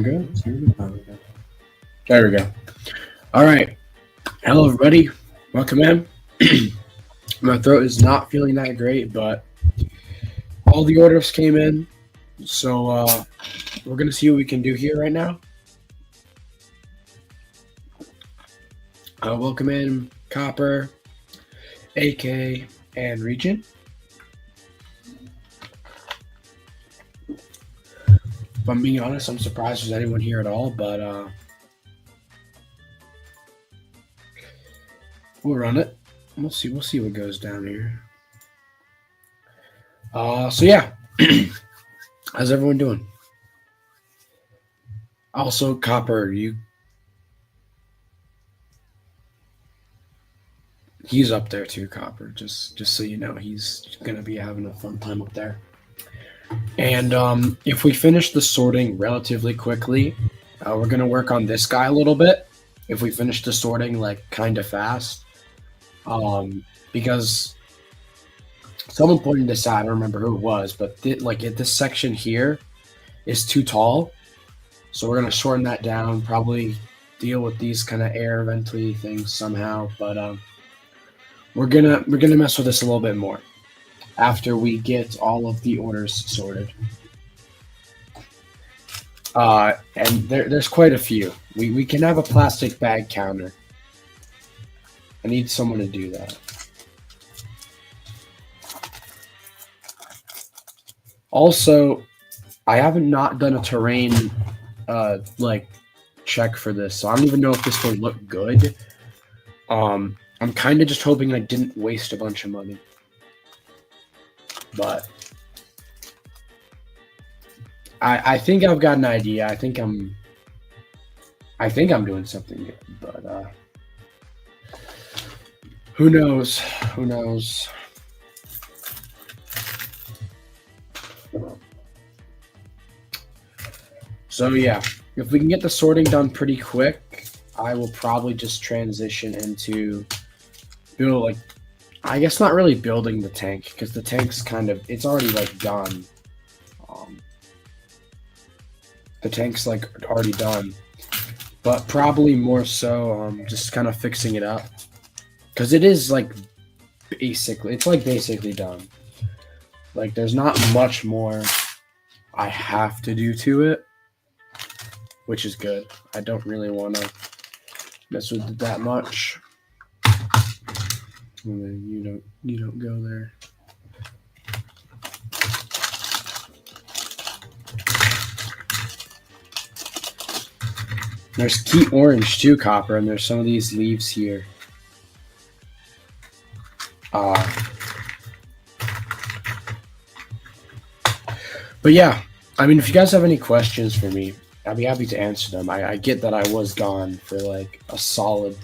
sound good? There we go. All right. Hello, everybody. Welcome in. My throat is not feeling that great, but all the orders came in. So we're going to see what we can do here right now. Welcome in, Copper, AK, and Region. If I'm being honest, I'm surprised there's anyone here at all, but we'll run it. We'll see what goes down here. So yeah. How's everyone doing? Also, Copper, he's up there too, Copper. Just so you know, he's gonna be having a fun time up there. And if we finish the sorting relatively quickly, we're gonna work on this guy a little bit. If we finish the sorting like kind of fast, because someone pointed this out. I don't remember who it was, but this section here is too tall, so we're gonna shorten that down. Probably deal with these kind of air ventily things somehow, but we're gonna mess with this a little bit more after we get all of the orders sorted. And there's quite a few. We can have a plastic bag counter. I need someone to do that. Also, I haven't not done a terrain check for this, so I don't even know if this will look good. I'm kind of just hoping I didn't waste a bunch of money. But I think I've got an idea. I think I'm doing something good, but who knows? Who knows? So yeah, if we can get the sorting done pretty quick, I will probably just transition into build I guess not really building the tank, because the tank's it's already done. The tank's already done, but probably more so just kind of fixing it up, because it is basically done. There's not much more I have to do to it, which is good. I don't really want to mess with it that much. You don't go there. There's key orange too, Copper, and there's some of these leaves here. But yeah, I mean, if you guys have any questions for me, I'd be happy to answer them. I get that I was gone for a solid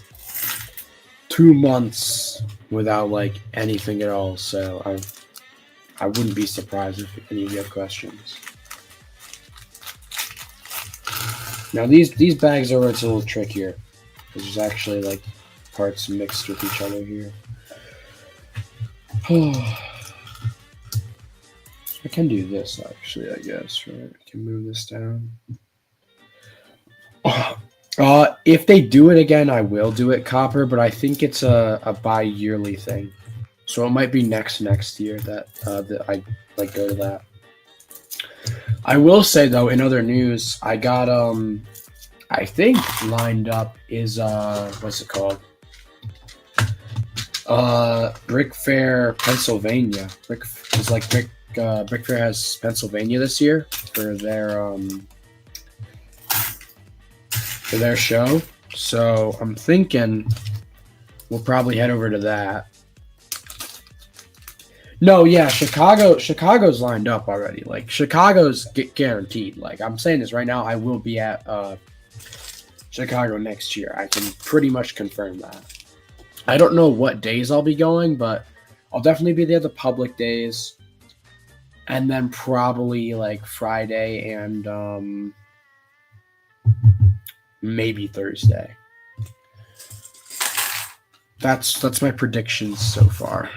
2 months without anything at all, so I wouldn't be surprised if any of you have questions. Now these bags are where it's a little trickier, because there's actually parts mixed with each other here. I can do this actually, I guess, right? I can move this down. If they do it again, I will do it, Copper, but I think it's a bi-yearly thing. So it might be next year that I go to that. I will say though, in other news, I got I think lined up is what's it called? Brick Fair Pennsylvania. Brick Fair has Pennsylvania this year for their show. So I'm thinking we'll probably head over to that. No, yeah, Chicago's lined up already. Chicago's guaranteed. I'm saying this right now, I will be at Chicago next year. I can pretty much confirm that. I don't know what days I'll be going, but I'll definitely be there the public days. And then probably Friday and maybe Thursday. That's my predictions so far.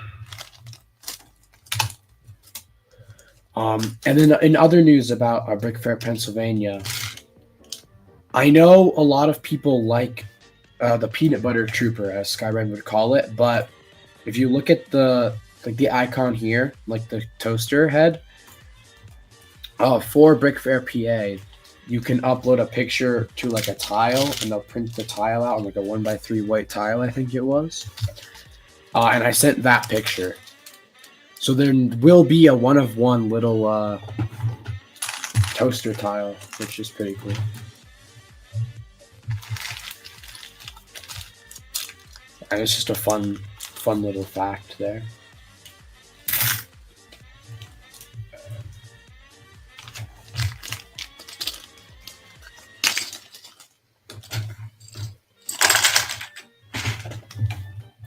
And then in other news about Brick Fair, Pennsylvania, I know a lot of people like the peanut butter trooper, as Skyrim would call it, but if you look at the icon here, like the toaster head, for Brick Fair PA, you can upload a picture to like a tile, and they'll print the tile out on like a 1x3 white tile, I think it was. And I sent that picture. So there will be a one-of-one little toaster tile, which is pretty cool. And it's just a fun little fact there.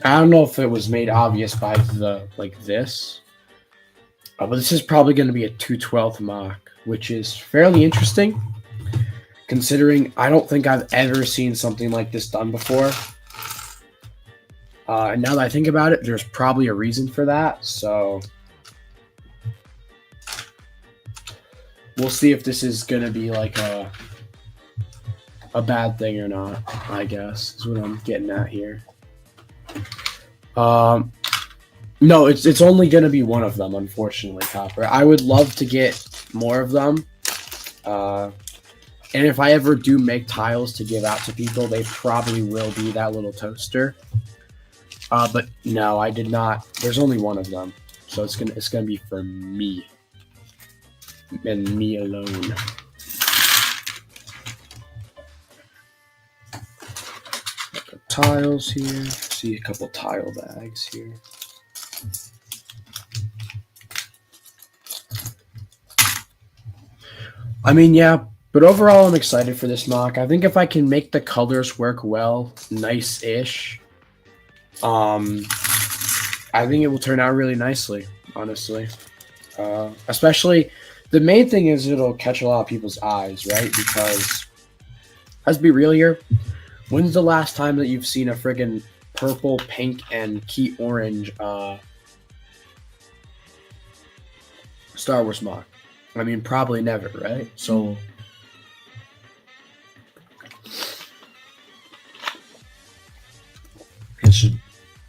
I don't know if it was made obvious by the this, but this is probably going to be a 2/12 mock, which is fairly interesting, considering I don't think I've ever seen something like this done before. And now that I think about it, there's probably a reason for that. So we'll see if this is going to be like a bad thing or not, I guess, is what I'm getting at here. No, it's only going to be one of them, unfortunately, Copper. I would love to get more of them. And if I ever do make tiles to give out to people, they probably will be that little toaster. But no, I did not. There's only one of them, so it's gonna be for me and me alone. Tiles here. See a couple tile bags here. I mean, yeah, but overall, I'm excited for this mock. I think if I can make the colors work well, nice-ish, I think it will turn out really nicely, honestly. Especially, the main thing is it'll catch a lot of people's eyes, right? Because, let's be real here, when's the last time that you've seen a friggin' purple, pink, and key orange Star Wars mock? I mean, probably never, right? So you should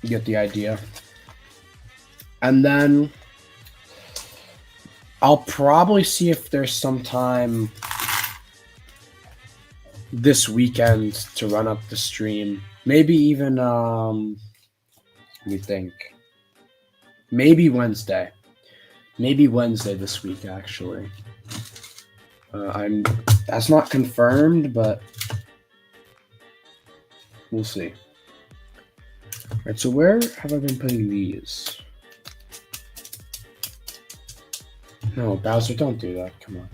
get the idea. And then I'll probably see if there's some time this weekend to run up the stream. Maybe even let me think. Maybe Wednesday. Maybe Wednesday this week, actually. That's not confirmed, but we'll see. All right, so where have I been putting these? No, Bowser, don't do that. Come on.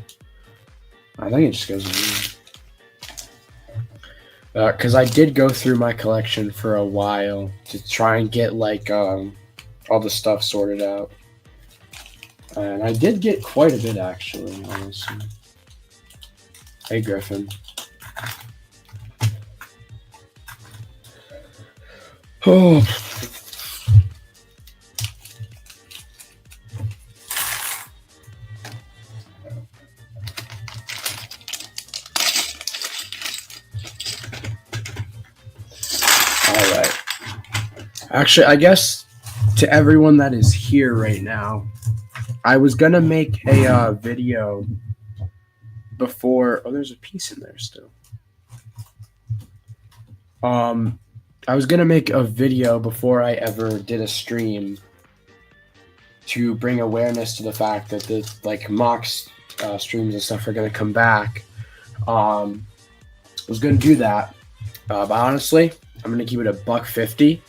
I think it just goes in. Because I did go through my collection for a while to try and get like all the stuff sorted out. And I did get quite a bit, actually, honestly. Hey, Griffin. Oh. All right. Actually, I guess to everyone that is here right now, I was gonna make a video before. Oh, there's a piece in there still. I was gonna make a video before I ever did a stream to bring awareness to the fact that the mocks streams and stuff are gonna come back. I was gonna do that, but honestly, I'm gonna keep it $150.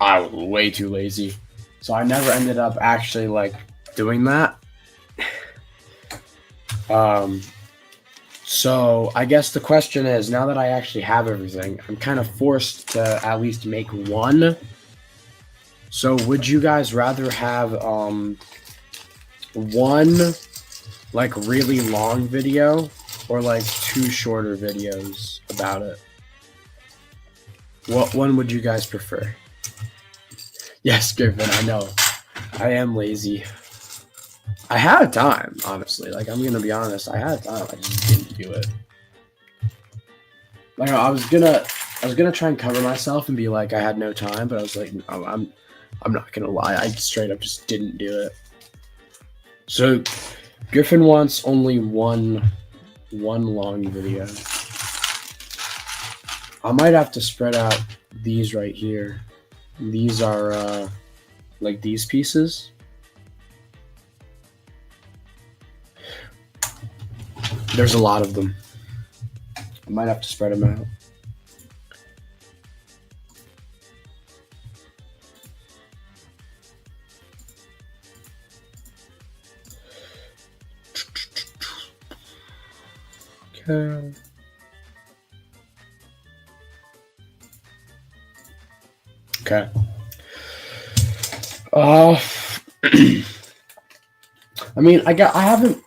I was way too lazy. So I never ended up actually doing that. So I guess the question is, now that I actually have everything, I'm kind of forced to at least make one. So would you guys rather have one really long video or 2 shorter videos about it? What one would you guys prefer? Yes, Griffin, I know. I am lazy. I had time, honestly. I'm going to be honest. I had time. I just didn't do it. Like I was gonna try and cover myself and be like I had no time, but I was like, no, I'm not gonna lie. I straight up just didn't do it. So Griffin wants only one long video. I might have to spread out these right here. These are like these pieces. There's a lot of them. I might have to spread them out. Okay. Okay. I mean, I haven't.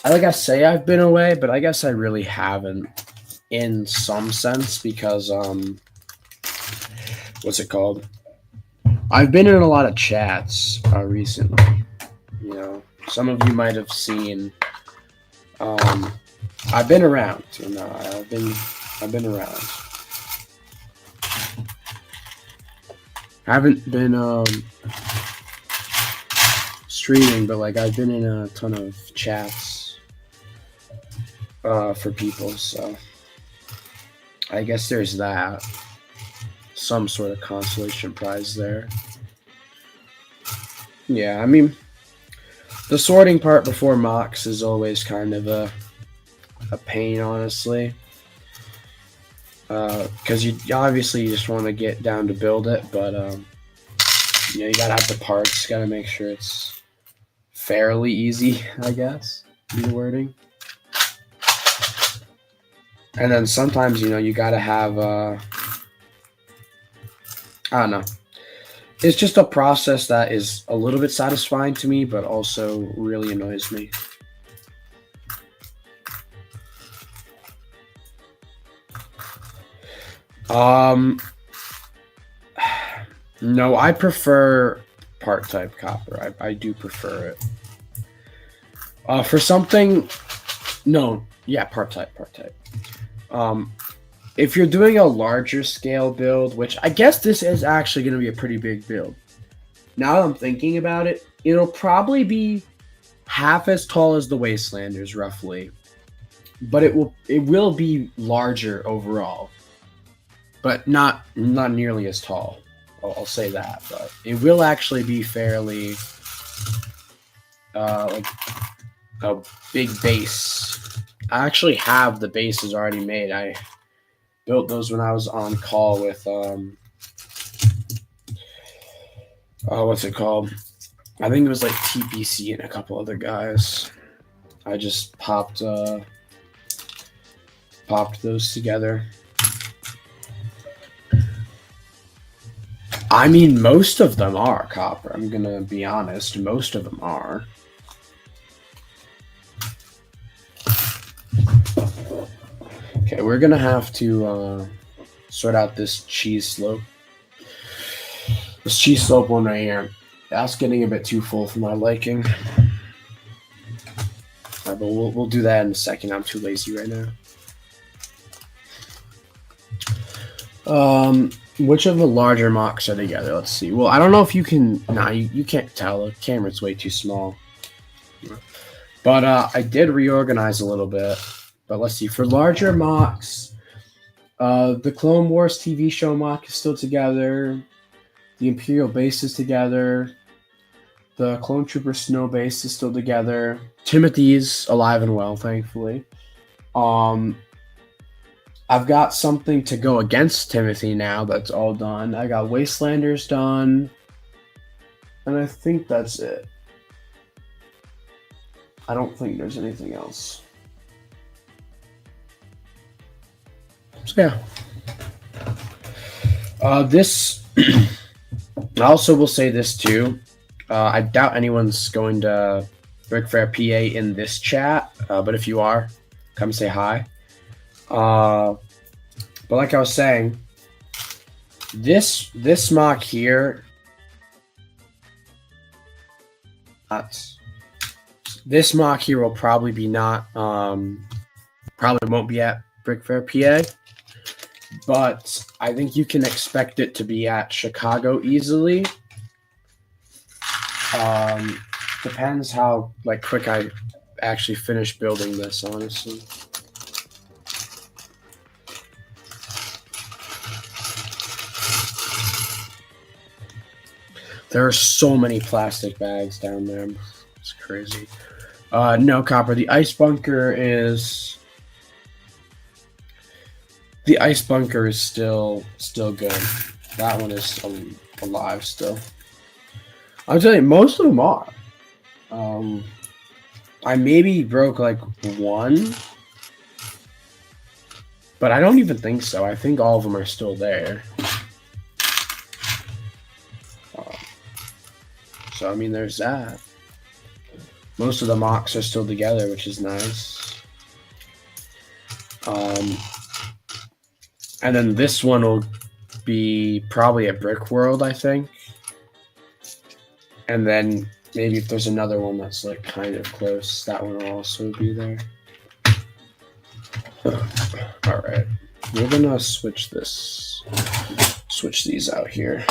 Like I say, I've been away, but I guess I really haven't, in some sense, because what's it called? I've been in a lot of chats recently. You know, some of you might have seen. I've been around. You know, I've been around. I haven't been streaming, but like I've been in a ton of chats for people, so I guess there's that. Some sort of consolation prize there. Yeah, I mean, the sorting part before mocks is always kind of a pain, honestly. Because you obviously just want to get down to build it, but you know, you gotta have the parts, gotta make sure it's fairly easy, I guess, be the wording. And then sometimes, you know, you gotta have I don't know. It's just a process that is a little bit satisfying to me, but also really annoys me. No, I prefer part type copper. I do prefer it. For something, no, yeah, part type. If you're doing a larger scale build, which I guess this is actually going to be a pretty big build. Now that I'm thinking about it, it'll probably be half as tall as the Wastelanders, roughly, but it will be larger overall, but not nearly as tall. I'll say that, but it will actually be fairly like a big base. I actually have the bases already made. I built those when I was on call with what's it called? I think it was like TPC and a couple other guys. I just popped those together. I mean, most of them are copper. I'm gonna be honest. Most of them are. Okay, we're gonna have to sort out this cheese slope. This cheese slope one right here. That's getting a bit too full for my liking. But we'll do that in a second. I'm too lazy right now. Which of the larger mocks are together? Let's see. Well, I don't know if you can. Nah, you can't tell. The camera's way too small. But I did reorganize a little bit. But let's see. For larger mocks, the Clone Wars TV show mock is still together. The Imperial base is together. The Clone Trooper Snow base is still together. Timothy's alive and well, thankfully. I've got something to go against Timothy now. That's all done. I got Wastelanders done. And I think that's it. I don't think there's anything else. So yeah. This... I also will say this too. I doubt anyone's going to Brick Fair PA in this chat. But if you are, come say hi. But like I was saying, this mock here, this mock here will probably be not, probably won't be at Brick Fair PA. but I think you can expect it to be at Chicago easily. Depends how like quick I actually finish building this, honestly. There are so many plastic bags down there. It's crazy. No, Copper. The ice bunker is still good. That one is alive still. I'll tell you, most of them are. I maybe broke like one, but I don't even think so. I think all of them are still there. So I mean, there's that. Most of the mocks are still together, which is nice. And then this one will be probably a brick world, I think. And then maybe if there's another one that's like kind of close, that one will also be there. All right, we're gonna switch these out here.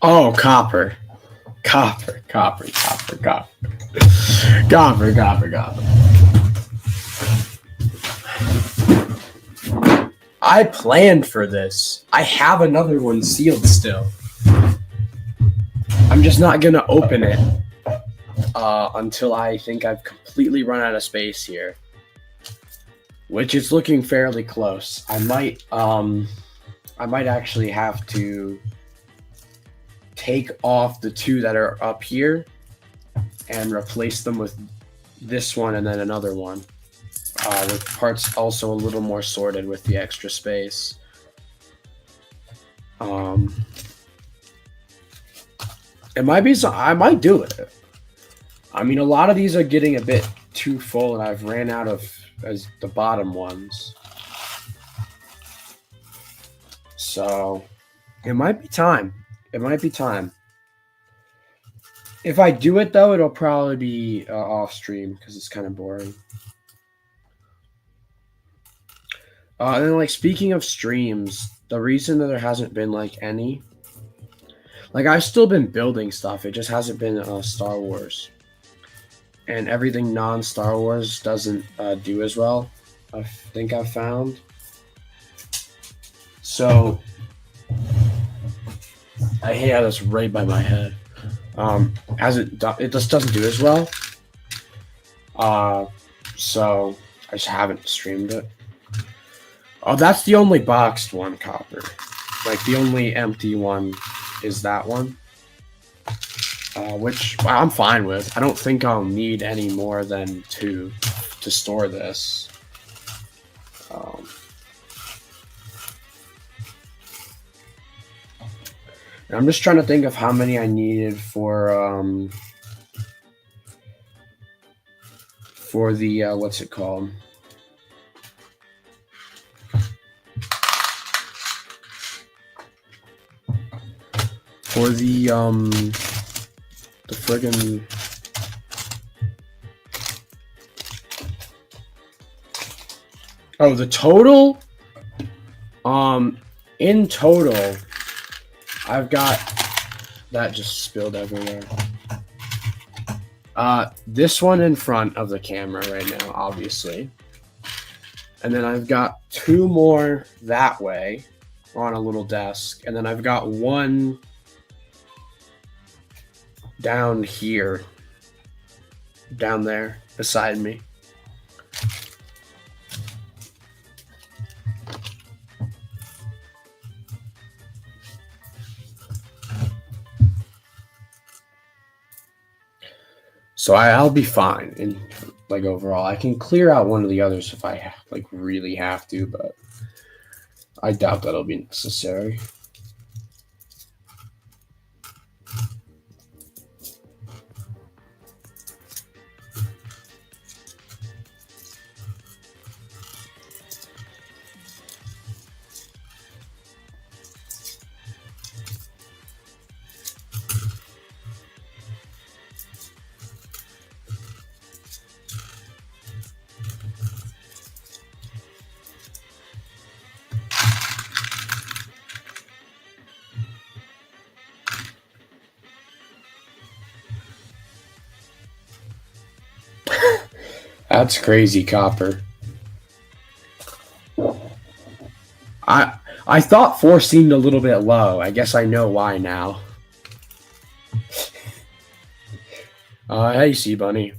Oh, copper. Copper. I planned for this. I have another one sealed still. I'm just not gonna open it until I think I've completely run out of space here, which is looking fairly close. I might actually have to take off the two that are up here and replace them with this one and then another one, with parts also a little more sorted with the extra space. It might be so. I might do it. I mean, a lot of these are getting a bit too full, and I've ran out of the bottom ones. So it might be time. If I do it though, it'll probably be off stream because it's kind of boring. And then, like, speaking of streams, the reason that there hasn't been like any, like, I've still been building stuff. It just hasn't been Star Wars, and everything non-Star Wars doesn't do as well. I think I've found. So I hate how that's right by my head. It just doesn't do as well. So I just haven't streamed it. Oh, that's the only boxed one, Copper. Like, the only empty one is that one. Which I'm fine with. I don't think I'll need any more than two to store this. I'm just trying to think of how many I needed for the what's it called? For the friggin' oh, the total in total I've got that just spilled everywhere. This one in front of the camera right now, obviously. And then I've got 2 more that way on a little desk. And then I've got 1 down here, down there beside me. So I'll be fine in like overall. I can clear out one of the others if I like really have to, but I doubt that'll be necessary. That's crazy, Copper. I thought 4 seemed a little bit low. I guess I know why now. Hey, Sea Bunny.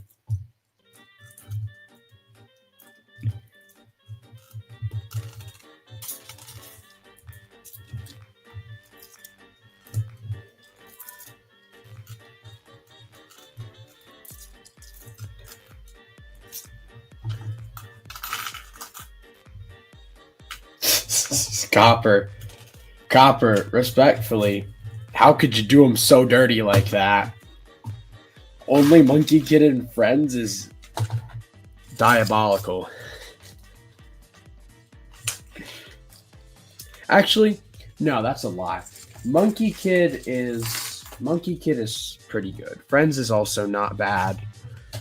Copper, respectfully, how could you do him so dirty like that? Only Monkey Kid and Friends is diabolical. Actually, no, that's a lie. Monkey Kid is pretty good. Friends is also not bad.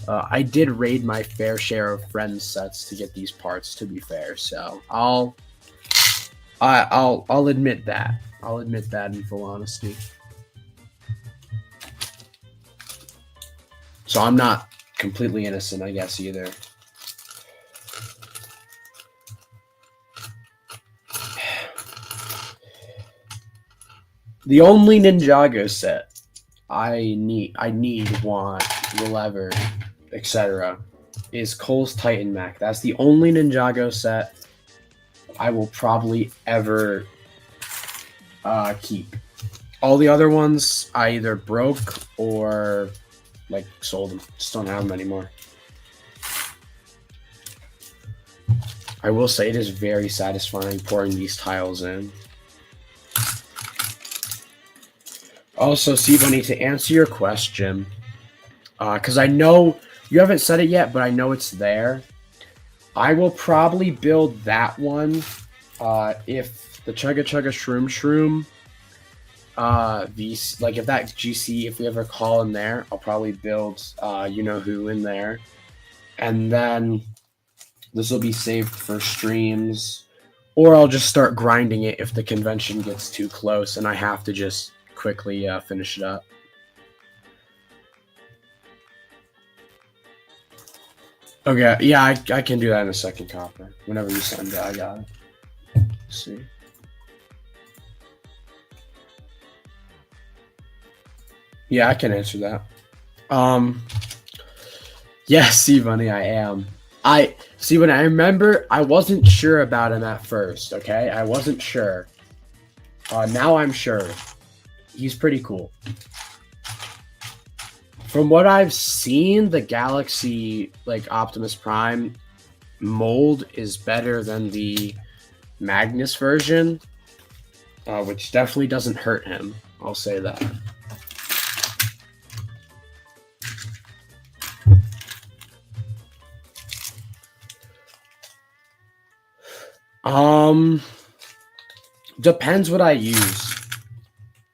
I did raid my fair share of Friends sets to get these parts, to be fair. So I'll admit that. I'll admit that in full honesty. So I'm not completely innocent, I guess, either. The only Ninjago set I need, want, will ever, etc., is Cole's Titan Mech. That's the only Ninjago set I will probably ever keep. All the other ones I either broke or like sold them. Just don't have them anymore. I will say it is very satisfying pouring these tiles in. Also, Seabunny, to answer your question, because I know you haven't said it yet, but I know it's there. I will probably build that one if the Chugga Chugga Shroom, like if that GC, if we ever call in there, I'll probably build you know who in there, and then this will be saved for streams, or I'll just start grinding it if the convention gets too close and I have to just quickly finish it up. Okay, yeah, I can do that in a second, Copper. Whenever you send it, I got it. Let's see. Yeah, I can answer that. Yes, Bunny, I am. When I remember, I wasn't sure about him at first, okay? I wasn't sure. Now I'm sure. He's pretty cool. From what I've seen, the Galaxy, like Optimus Prime mold is better than the Magnus version, which definitely doesn't hurt him. I'll say that. Um, Depends what I use.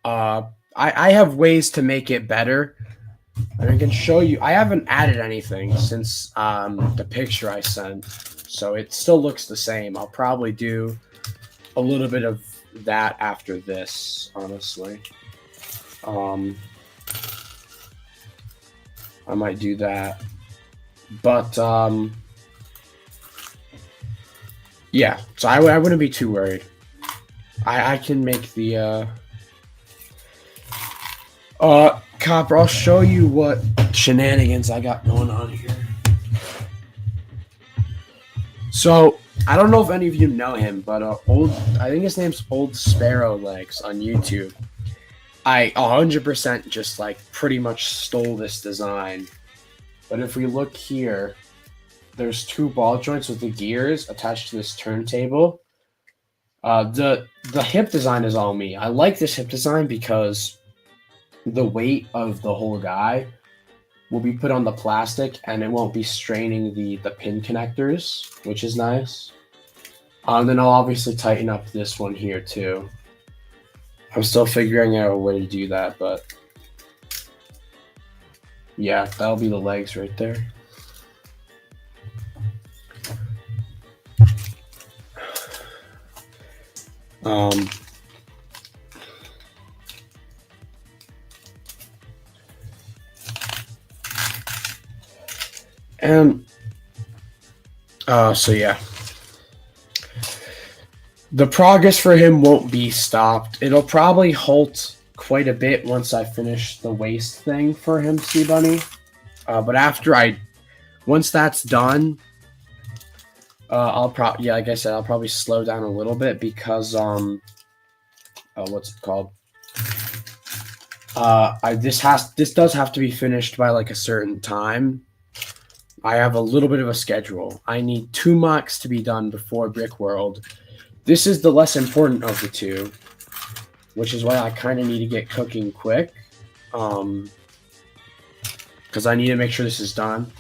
I have ways to make it better. And I can show you. I haven't added anything since the picture I sent, so it still looks the same. I'll probably do a little bit of that after this, honestly. I might do that, but yeah. So I wouldn't be too worried. I can make the Copper. I'll show you what shenanigans I got going on here. So I don't know if any of you know him, but I think his name's Old Sparrow Legs on YouTube. I 100% just like pretty much stole this design. But if we look here, there's two ball joints with the gears attached to this turntable. The hip design is all me. I like this hip design because the weight of the whole guy will be put on the plastic and it won't be straining the pin connectors, which is nice. Then I'll obviously tighten up this one here too. I'm still figuring out a way to do that, but yeah, that'll be the legs right there. So yeah. The progress for him won't be stopped. It'll probably halt quite a bit once I finish the waist thing for him, Sea Bunny. But once that's done, like I said, I'll probably slow down a little bit because what's it called? This does have to be finished by like a certain time. I have a little bit of a schedule. I need 2 mocks to be done before Brick World. This is the less important of the two, which is why I kind of need to get cooking quick. Because I need to make sure this is done.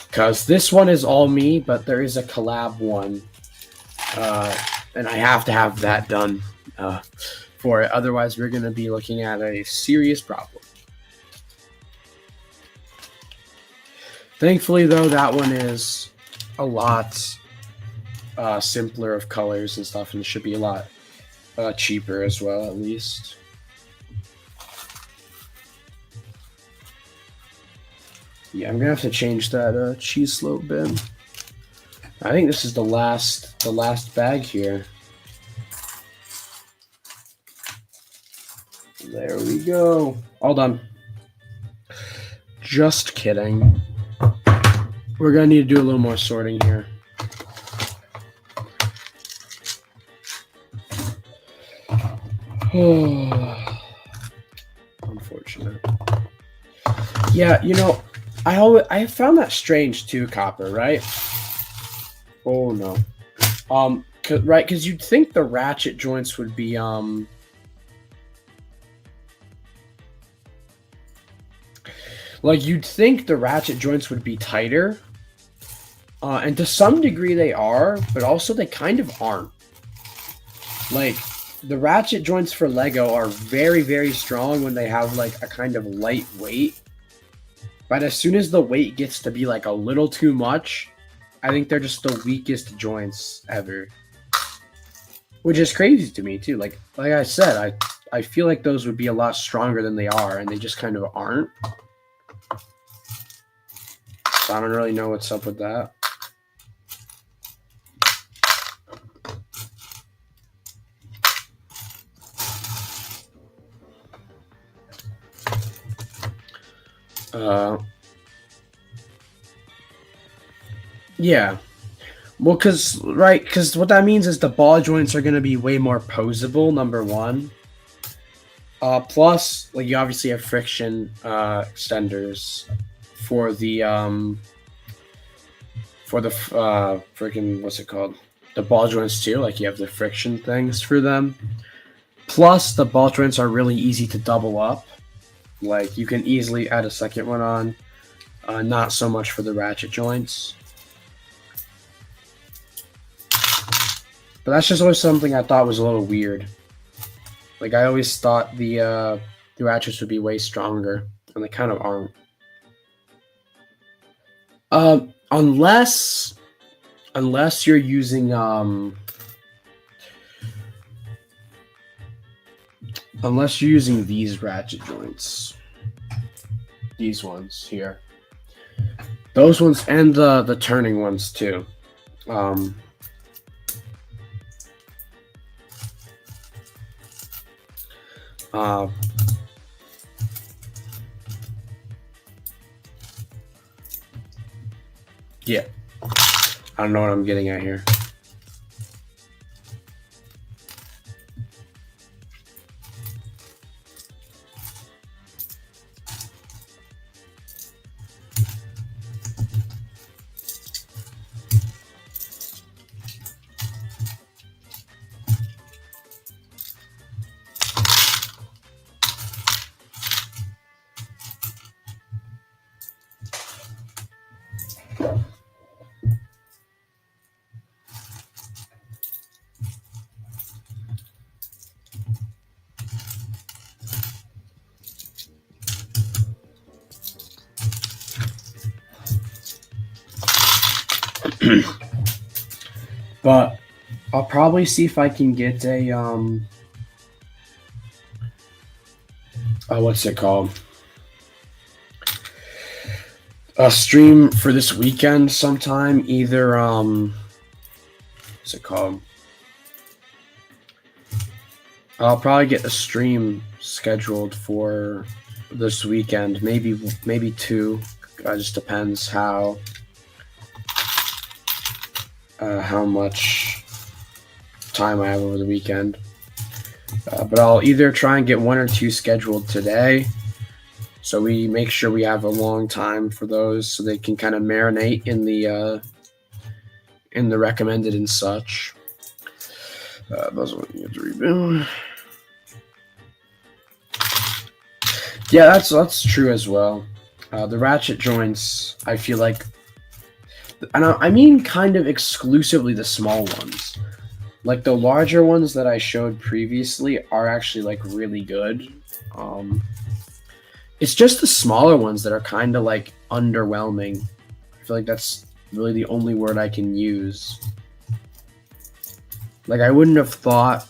Because this one is all me, but there is a collab one. And I have to have that done for it. Otherwise, we're going to be looking at a serious problem. Thankfully, though, that one is a lot simpler of colors and stuff, and it should be a lot cheaper as well, at least. Yeah, I'm gonna have to change that cheese slope bin. I think this is the last bag here. There we go. All done. Just kidding. We're gonna need to do a little more sorting here. Unfortunate. Yeah, you know, I found that strange too, Copper, right? Oh no. Right, because you'd think the ratchet joints would be like you'd think the ratchet joints would be tighter. And to some degree they are, but also they kind of aren't. Like, the ratchet joints for Lego are very, very strong when they have like a kind of light weight. But as soon as the weight gets to be like a little too much, I think they're just the weakest joints ever. Which is crazy to me too. Like I said, I feel like those would be a lot stronger than they are, and they just kind of aren't. So I don't really know what's up with that. Yeah. Well, because what that means is the ball joints are going to be way more posable, number one. Plus, like, you obviously have friction extenders for the freaking, what's it called? The ball joints too. Like, you have the friction things for them. Plus, the ball joints are really easy to double up. Like, you can easily add a second one on. Not so much for the ratchet joints. But that's just always something I thought was a little weird. Like, I always thought the ratchets would be way stronger, and they kind of aren't. Unless you're using these ratchet joints, these ones here, those ones, and the turning ones too. Yeah, I don't know what I'm getting at here. But I'll probably see if I can get a what's it called? A stream for this weekend sometime. Either what's it called? I'll probably get a stream scheduled for this weekend. Maybe two. Just depends how much time I have over the weekend. But I'll either try and get one or two scheduled today, so we make sure we have a long time for those, so they can kind of marinate in the recommended and such. Those ones you have to rebuild. Yeah, that's true as well. The ratchet joints, I feel like, and I mean kind of exclusively the small ones. Like, the larger ones that I showed previously are actually like really good. It's just the smaller ones that are kind of like underwhelming. I feel like that's really the only word I can use. Like, I wouldn't have thought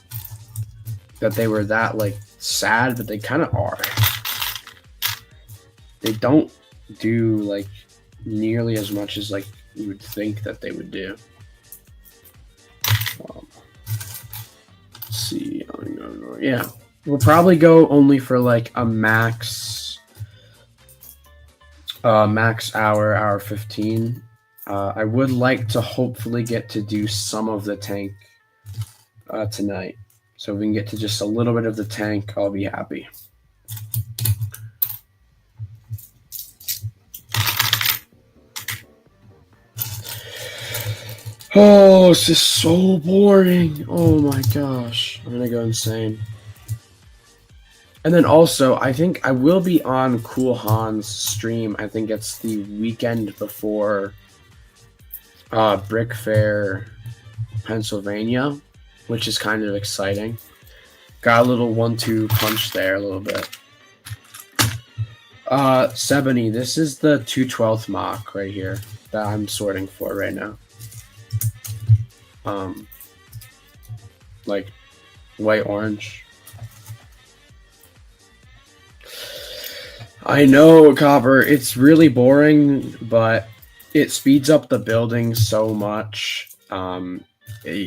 that they were that like sad, but they kind of are. They don't do like nearly as much as like you would think that they would do. Let's see. Yeah, we'll probably go only for like a max hour 15. I would like to hopefully get to do some of the tank tonight. So if we can get to just a little bit of the tank, I'll be happy. Oh, this is so boring. Oh my gosh. I'm gonna go insane. And then also, I think I will be on Cool Han's stream. I think it's the weekend before Brick Fair, Pennsylvania, which is kind of exciting. Got a little 1-2 punch there a little bit. Sebony, this is the 2/12 mock right here that I'm sorting for right now. Like white orange. I know, Copper, it's really boring, but it speeds up the building so much. You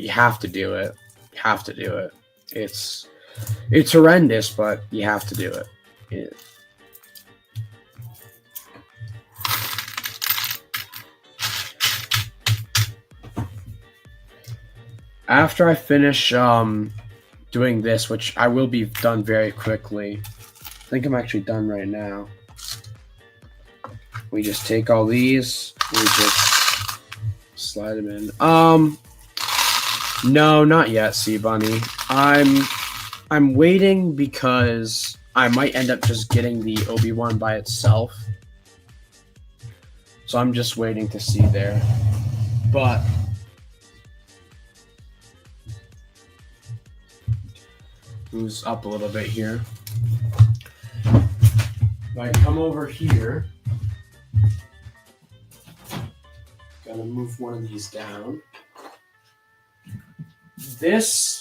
have to do it. You have to do it. It's horrendous, but you have to do it. After I finish doing this, which I will be done very quickly. I think I'm actually done right now. We just take all these, we just slide them in. No, not yet, Sea Bunny. I'm I'm waiting because I might end up just getting the Obi-Wan by itself. So I'm just waiting to see there. But moves up a little bit here. If I come over here, gotta move one of these down. This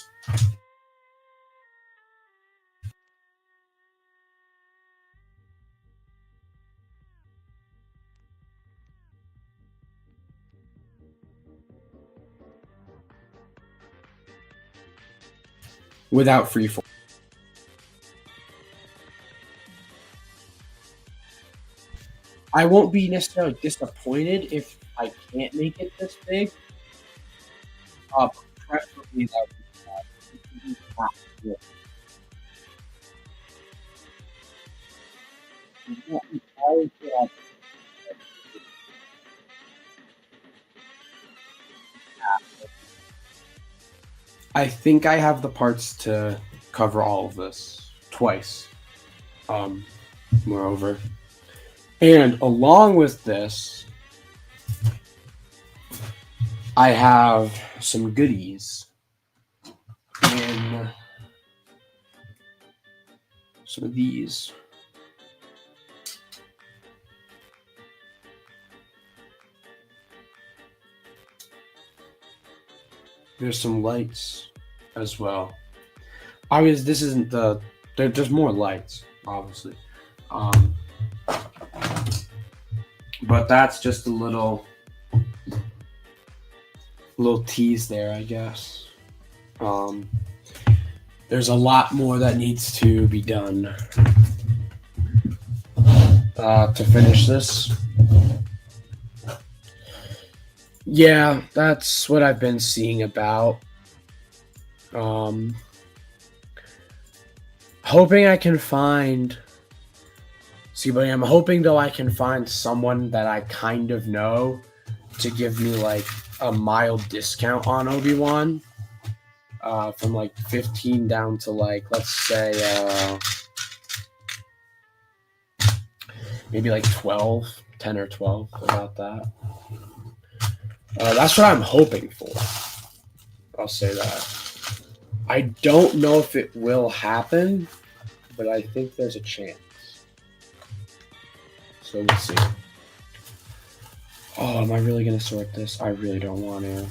without freeform. I won't be necessarily disappointed if I can't make it this big. Preferably that would be bad. I think I have the parts to cover all of this twice. Moreover. And along with this, I have some goodies in some of these. There's some lights as well. Obviously, this isn't the. There's more lights, obviously. But that's just a little tease there, I guess. There's a lot more that needs to be done to finish this. Yeah, that's what I've been seeing about. Hoping I can find. See, but I'm hoping though I can find someone that I kind of know to give me like a mild discount on Obi-Wan. From like 15 down to like, let's say, maybe like 12, 10 or 12, about that. That's what I'm hoping for. I'll say that. I don't know if it will happen, but I think there's a chance. So we'll see. Oh, am I really going to sort this? I really don't want to.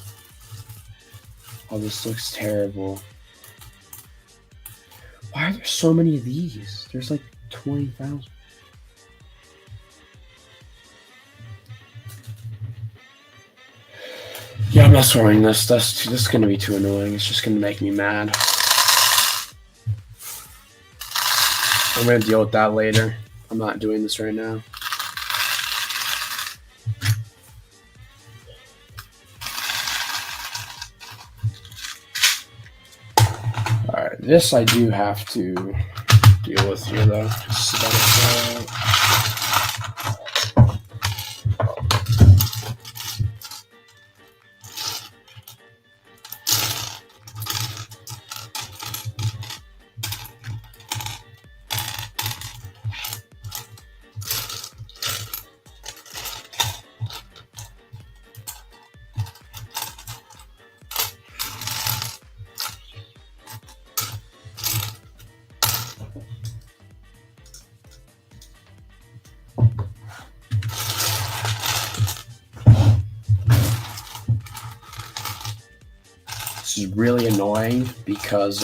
Oh, this looks terrible. Why are there so many of these? There's like 20,000. Yeah, I'm not sorting this. This is going to be too annoying. It's just going to make me mad. I'm going to deal with that later. I'm not doing this right now. Alright, this I do have to deal with here, though. This is really annoying because,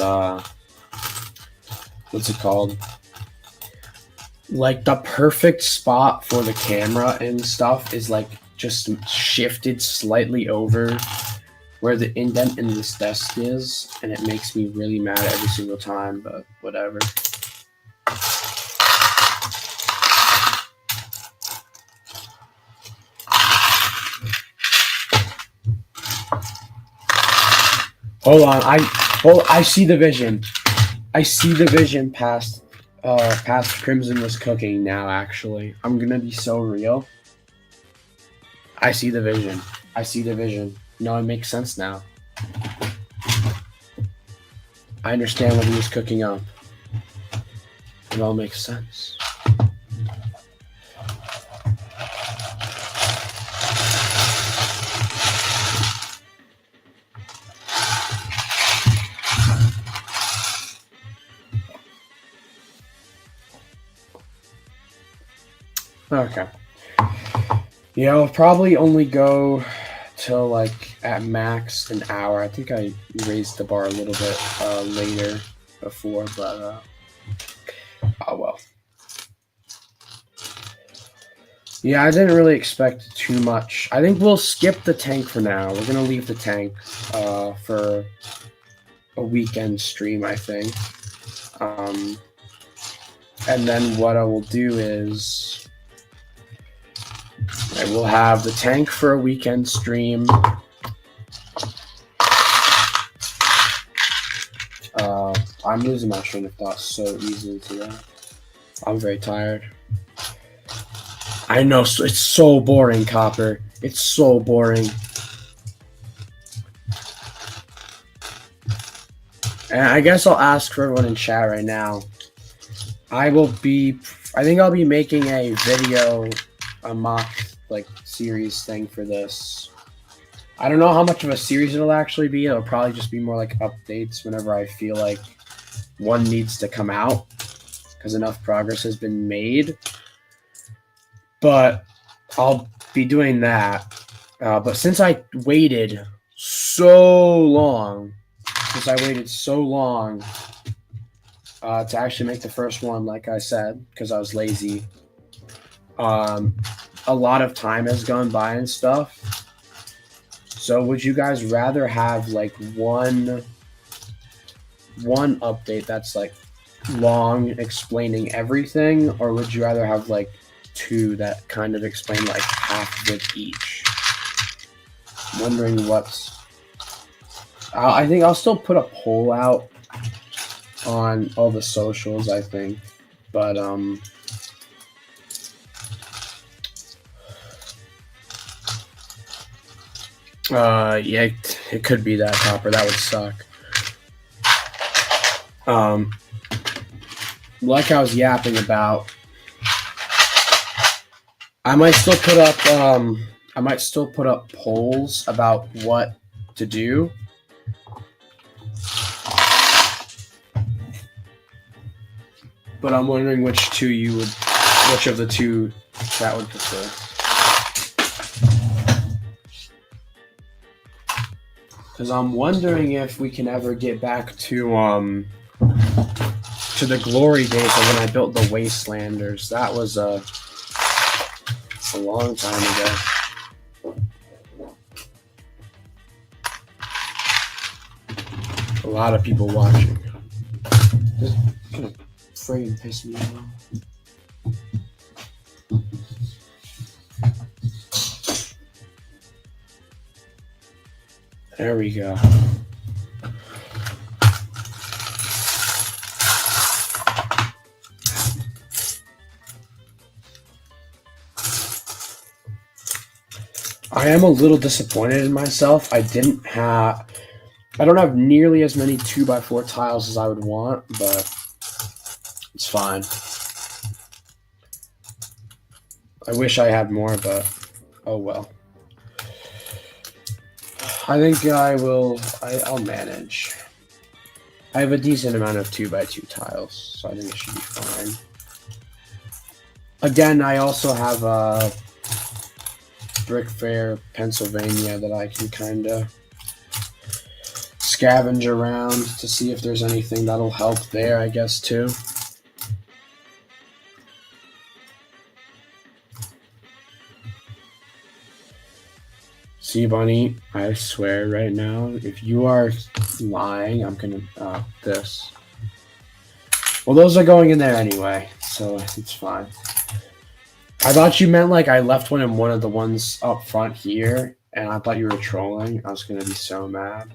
what's it called? Like, the perfect spot for the camera and stuff is, like, just shifted slightly over where the indent in this desk is, and it makes me really mad every single time, but whatever. Hold on, I see the vision. I see the vision past Crimson was cooking now, actually. I'm gonna be so real. I see the vision. I see the vision. No, it makes sense now. I understand what he was cooking up. It all makes sense. Okay. Yeah, I'll probably only go till like at max an hour. I think I raised the bar a little bit later before, but oh well. Yeah, I didn't really expect too much. I think we'll skip the tank for now. We're gonna leave the tank for a weekend stream, I think. And then what I will do is I will have the tank for a weekend stream. I'm losing my train of thought so easily today. I'm very tired. I know, it's so boring, Copper. It's so boring. And I guess I'll ask for everyone in chat right now. I think I'll be making a video, a mock series thing for this. I don't know how much of a series it'll actually be. It'll probably just be more like updates whenever I feel like one needs to come out because enough progress has been made. But I'll be doing that. But since I waited so long to actually make the first one, like I said, because I was lazy, a lot of time has gone by and stuff. So would you guys rather have like one update that's like long explaining everything, or would you rather have like two that kind of explain like half of it each? I'm wondering what's... I think I'll still put a poll out on all the socials, I think. But yeah, it could be that, Copper. That would suck. Like I was yapping about, I might still put up polls about what to do. But I'm wondering which of the two that would prefer. Because I'm wondering if we can ever get back to the glory days of when I built the Wastelanders. That was a long time ago. A lot of people watching. This kind of frame pissed me off. There we go. I am a little disappointed in myself. I don't have nearly as many 2x4 tiles as I would want, but it's fine. I wish I had more, but oh well. I think I'll manage. I have a decent amount of 2x2 tiles, so I think it should be fine. Again, I also have a Brick Fair, Pennsylvania that I can kind of scavenge around to see if there's anything that'll help there, I guess, too. See, Bunny, I swear right now, if you are lying, I'm gonna this. Well, those are going in there anyway, so it's fine. I thought you meant like I left one in one of the ones up front here, and I thought you were trolling. I was gonna be so mad.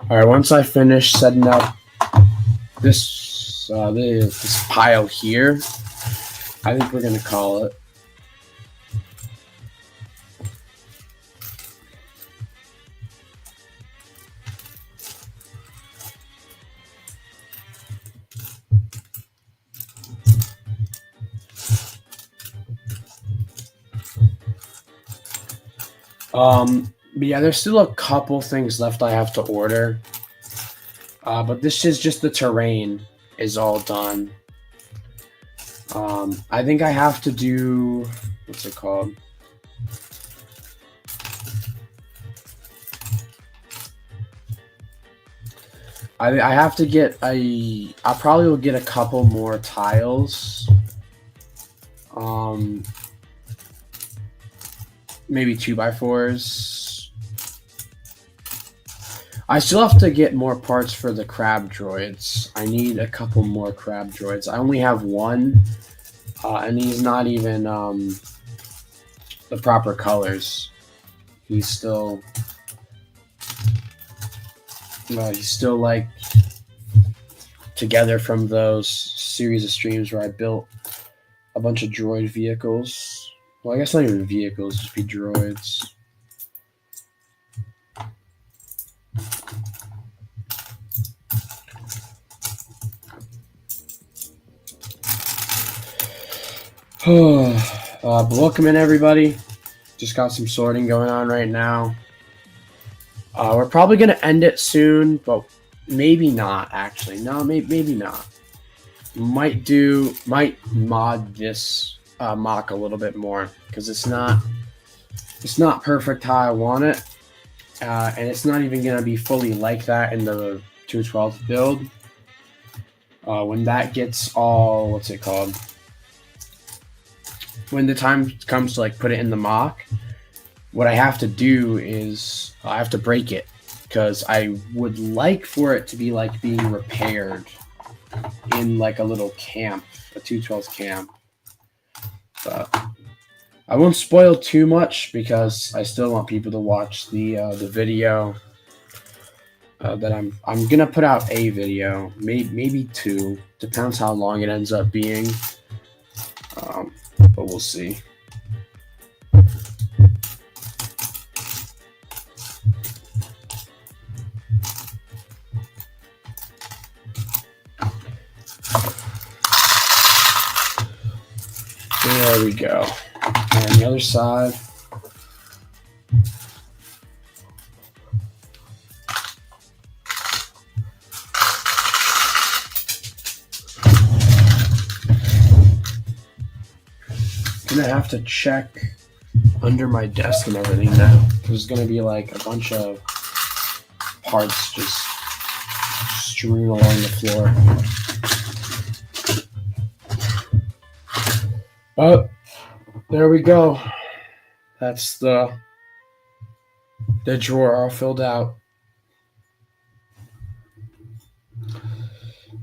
All right, once I finish setting up this pile here, I think we're gonna call it. But yeah, there's still a couple things left I have to order. But this is just the terrain is all done. I think I have to do, what's it called? I have to get I probably will get a couple more tiles. Maybe 2x4s. I still have to get more parts for the crab droids. I need a couple more crab droids. I only have one, and he's not even the proper colors. He's still like together from those series of streams where I built a bunch of droid vehicles. Well, I guess not even vehicles, just be droids. But welcome in, everybody. Just got some sorting going on right now. We're probably going to end it soon, but maybe not, actually. No, maybe not. Might mod this mock a little bit more, because it's not perfect how I want it. And it's not even going to be fully like that in the 212th build. When that gets all, what's it called? When the time comes to like put it in the mock, what I have to do is I have to break it, because I would like for it to be like being repaired in like a little camp, a 212 camp. But I won't spoil too much, because I still want people to watch the video. That I'm gonna put out a video, maybe two, depends how long it ends up being. But we'll see. There we go. And the other side. Gonna have to check under my desk and everything now. There's gonna be like a bunch of parts just strewn along the floor. Oh, there we go. That's the drawer all filled out.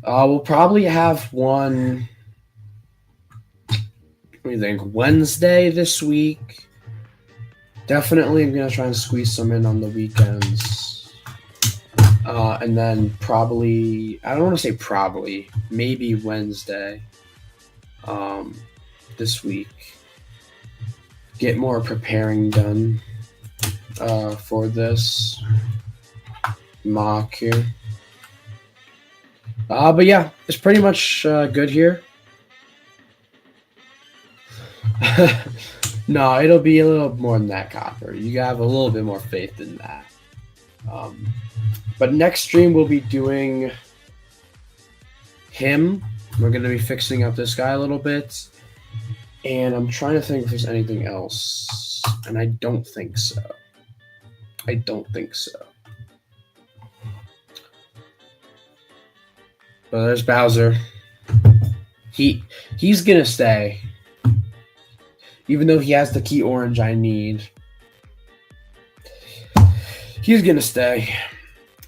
We'll probably have one, what do you think, Wednesday this week. Definitely I'm going to try and squeeze some in on the weekends. And then probably, I don't want to say probably, maybe Wednesday this week. Get more preparing done for this mock here. But yeah, it's pretty much good here. No, it'll be a little more than that, Copper. You have a little bit more faith than that. But next stream we'll be doing him. We're going to be fixing up this guy a little bit. And I'm trying to think if there's anything else. And I don't think so. But there's Bowser. He's going to stay. Even though he has the key orange I need. He's going to stay.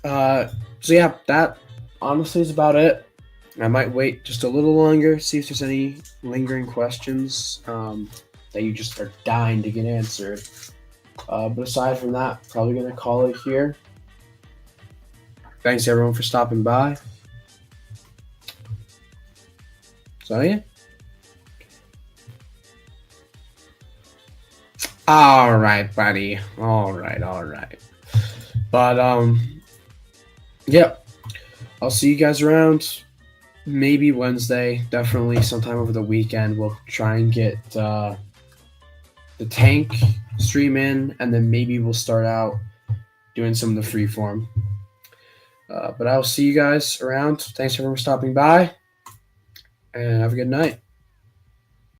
So yeah, that honestly is about it. I might wait just a little longer, see if there's any lingering questions that you just are dying to get answered. But aside from that, probably going to call it here. Thanks everyone for stopping by. So yeah. All right, buddy. All right. But yeah, I'll see you guys around. Maybe Wednesday. Definitely sometime over the weekend. We'll try and get the tank stream in, and then maybe we'll start out doing some of the freeform. But I'll see you guys around. Thanks everyone for stopping by, and have a good night.